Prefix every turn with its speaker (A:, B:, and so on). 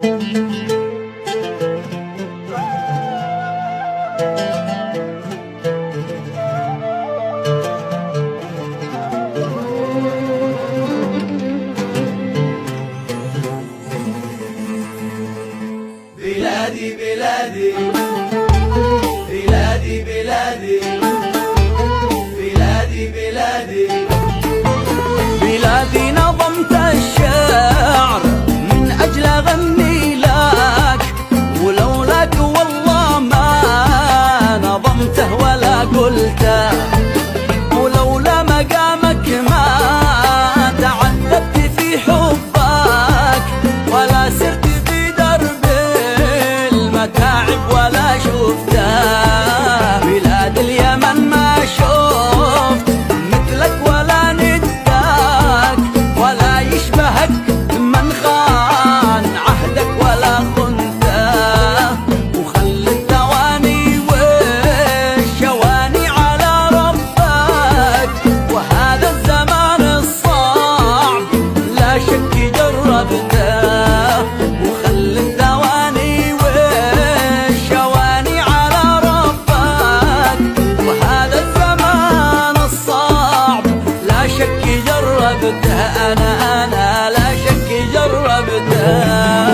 A: بلادي بلادي بلادي بلادي بلادي بلادي
B: بلادي نظمت الشعر من أجل أغني لك، ولولاك والله ما نظمته ولا قلته، ولولا مقامك ما تعذبت في حبك، ولا سرت في درب المتاعب ولا شفته. بلاد اليمن ما شفت مثلك ولا نداك، ولا يشبهك من خان عهدك ولا خنته، وخل الثواني والشواني على ربك، وهذا الزمان الصعب لا شك جربته، وخل الثواني والشواني على ربك، وهذا الزمان الصعب لا شك جربته، أنا لا شك جربته.